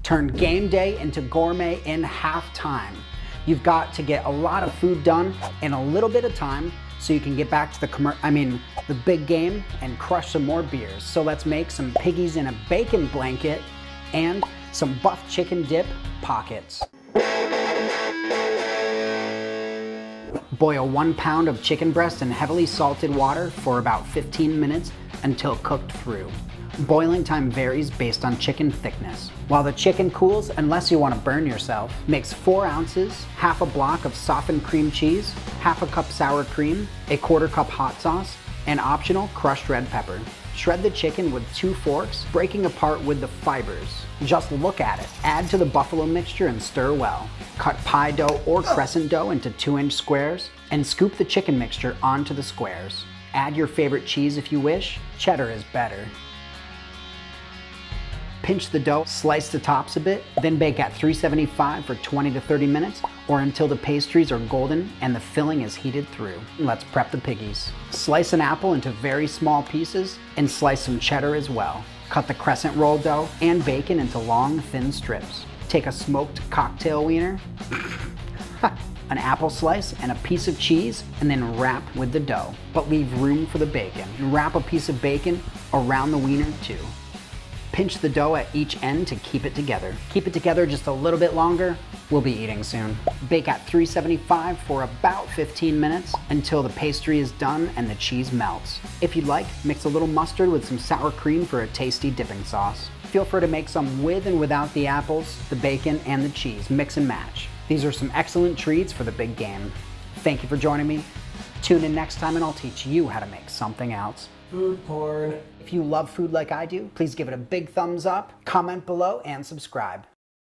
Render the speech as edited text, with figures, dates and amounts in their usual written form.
Turn game day into gourmet in half time. You've got to get a lot of food done in a little bit of time so you can get back to the big game and crush some more beers. So let's make some piggies in a bacon blanket and some buff chicken dip pockets. Boil 1 pound of chicken breast in heavily salted water for about 15 minutes until cooked through. Boiling time varies based on chicken thickness. While the chicken cools, unless you want to burn yourself, mix 4 ounces, half a block of softened cream cheese, half a cup sour cream, a 1/4 cup hot sauce, and optional crushed red pepper. Shred the chicken with 2 forks, breaking apart with the fibers. Just look at it. Add to the buffalo mixture and stir well. Cut pie dough or crescent dough into 2-inch squares and scoop the chicken mixture onto the squares. Add your favorite cheese if you wish. Cheddar is better. Pinch the dough, slice the tops a bit, then bake at 375 for 20 to 30 minutes or until the pastries are golden and the filling is heated through. Let's prep the piggies. Slice an apple into very small pieces and slice some cheddar as well. Cut the crescent roll dough and bacon into long, thin strips. Take a smoked cocktail wiener, an apple slice, and a piece of cheese, and then wrap with the dough, but leave room for the bacon. And wrap a piece of bacon around the wiener too. Pinch the dough at each end to keep it together. Keep it together just a little bit longer. We'll be eating soon. Bake at 375 for about 15 minutes until the pastry is done and the cheese melts. If you'd like, mix a little mustard with some sour cream for a tasty dipping sauce. Feel free to make some with and without the apples, the bacon, and the cheese. Mix and match. These are some excellent treats for the big game. Thank you for joining me. Tune in next time and I'll teach you how to make something else. Food porn. If you love food like I do, please give it a big thumbs up, comment below, and subscribe.